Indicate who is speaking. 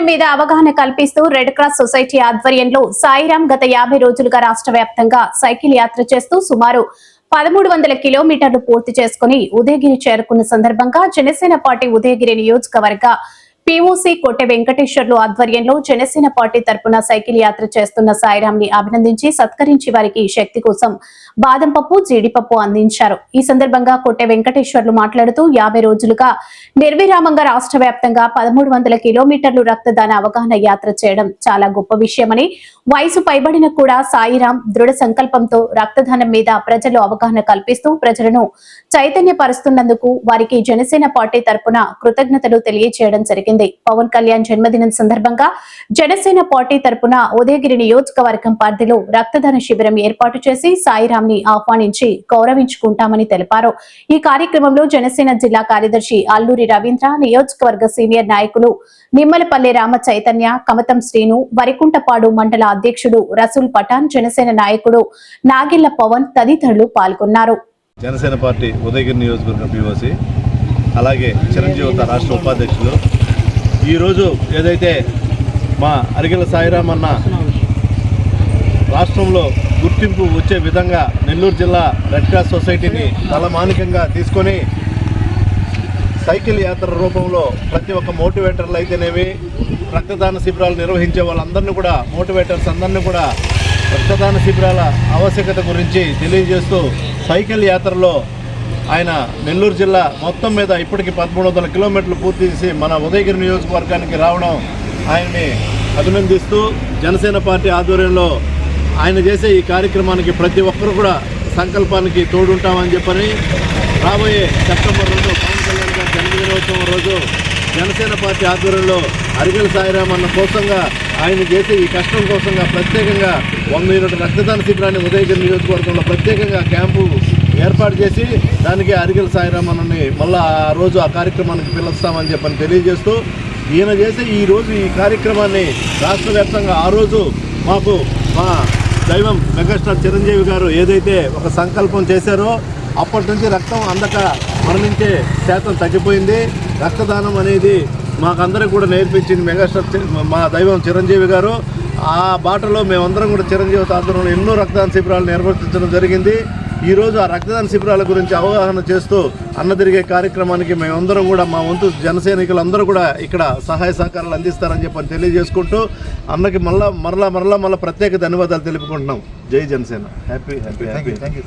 Speaker 1: రక్తదానం మీద అవగాహన కల్పిస్తూ రెడ్ క్రాస్ సొసైటీ ఆధ్వర్యంలో సాయిరాం గత 50 రోజులుగా రాష్ట్ర వ్యాప్తంగా సైకిల్ యాత్ర చేస్తూ సుమారు 1300 కిలోమీటర్లు పూర్తి చేసుకుని ఉదయగిరి చేరుకున్న సందర్భంగా జనసేన పార్టీ ఉదయగిరి నియోజకవర్గ పీఓసీ కొట్టె వెంకటేశ్వర్లు ఆధ్వర్యంలో జనసేన పార్టీ తరపున సైకిల్ యాత్ర చేస్తున్న సాయిరాం ని అభినందించి సత్కరించి వారికి శక్తి కోసం బాదం పప్పు జీడిపప్పు అందించారు. ఈ సందర్భంగా కొట్టె వెంకటేశ్వర్లు మాట్లాడుతూ 50 రోజులుగా నిర్విరామంగా రాష్ట్ర వ్యాప్తంగా 1300 కిలోమీటర్లు రక్తదాన అవగాహన యాత్ర చేయడం చాలా గొప్ప విషయమని, వయసు పైబడిన కూడా సాయిరాం దృఢ సంకల్పంతో రక్తదానం మీద ప్రజలు అవగాహన కల్పిస్తూ ప్రజలను చైతన్యపరుస్తున్నందుకు వారికి జనసేన పార్టీ తరపున కృతజ్ఞతలు తెలియజేయడం జరిగింది. పవన్ కళ్యాణ్ జన్మదినం సందర్భంగా జనసేన పార్టీ తరపున ఉదయగిరి నియోజకవర్గం పరిధిలో రక్తదాన శిబిరం ఏర్పాటు చేసి సాయిరాం ని ఆహ్వానించి గౌరవించుకుంటామని తెలిపారు. ఈ కార్యక్రమంలో జనసేన జిల్లా కార్యదర్శి అల్లూరి రవీంద్ర, నియోజకవర్గ సీనియర్ నాయకులు నిమ్మలపల్లి రామ చైతన్య, కమతం శ్రీను, వరికుంటపాడు మండల అధ్యక్షుడు రసూల్ పఠాన్, జనసేన నాయకుడు నాగిళ్ల పవన్ తదితరులు పాల్గొన్నారు.
Speaker 2: జనసేన పార్టీ ఉదయగిరి నియోజకవర్గం పీఓసీ, అలాగే చిరంజీవిత రాష్ట్ర ఉపాధ్యక్షులు, ఈరోజు ఏదైతే మా అరిగెల సాయిరాం అన్న రాష్ట్రంలో గుర్తింపు వచ్చే విధంగా నెల్లూరు జిల్లా రెడ్ క్రాస్ సొసైటీని తలమానికంగా తీసుకొని సైకిల్ యాత్ర రూపంలో ప్రతి ఒక్క మోటివేటర్లు అయితేనేవి, రక్తదాన శిబిరాలు నిర్వహించే వాళ్ళందరినీ కూడా, మోటివేటర్స్ అందరినీ కూడా రక్తదాన శిబిరాల ఆవశ్యకత గురించి తెలియజేస్తూ సైకిల్ యాత్రలో ఆయన నెల్లూరు జిల్లా మొత్తం మీద ఇప్పటికి 1300 కిలోమీటర్లు పూర్తి చేసి మన ఉదయగిరి నియోజకవర్గానికి రావడం ఆయన్ని అభినందిస్తూ జనసేన పార్టీ ఆధ్వర్యంలో ఆయన చేసే ఈ కార్యక్రమానికి ప్రతి ఒక్కరు కూడా సంకల్పానికి తోడుంటామని చెప్పని, రాబోయే సెప్టెంబర్ 2 పవన్ కళ్యాణ్ గారి జన్మదినోత్సవం రోజు జనసేన పార్టీ ఆధ్వర్యంలో అరిగెల సాయిరాం అన్న కోసంగా ఆయన చేసే ఈ కష్టం కోసంగా ప్రత్యేకంగా 100 యూనిట్ల రక్తదాన శిబిరాన్ని ఉదయగిరి నియోజకవర్గంలో ప్రత్యేకంగా క్యాంపు ఏర్పాటు చేసి దానికి అరిగెల సాయిరాం అన్నని మళ్ళీ ఆ రోజు ఆ కార్యక్రమానికి పిలుస్తామని చెప్పని తెలియజేస్తూ, ఈయన చేసే ఈరోజు ఈ కార్యక్రమాన్ని రాష్ట్ర వ్యాప్తంగా ఆ రోజు మాకు మా దైవం మెగాస్టార్ చిరంజీవి గారు ఏదైతే ఒక సంకల్పం చేశారో అప్పటి నుంచి రక్తం అందక మరణించే శాతం తగ్గిపోయింది. రక్తదానం అనేది మాకందరికి కూడా నేర్పించింది మెగాస్టార్ మా దైవం చిరంజీవి గారు. ఆ బాటలో మేమందరం కూడా చిరంజీవి ఆధ్వర్యంలో ఎన్నో రక్తదాన శిబిరాలు నిర్వర్తించడం జరిగింది. ఈరోజు ఆ రక్తదాన శిబిరాల గురించి అవగాహన చేస్తూ అన్న తిరిగే కార్యక్రమానికి మేమందరం కూడా మా వంతు జనసైనికులందరూ కూడా ఇక్కడ సహాయ సహకారాలు అందిస్తారని చెప్పని తెలియజేసుకుంటూ అన్నకి మళ్ళా ప్రత్యేక ధన్యవాదాలు తెలుపుకుంటున్నాం. జై Janasena. Happy happy happy.
Speaker 3: Thank you.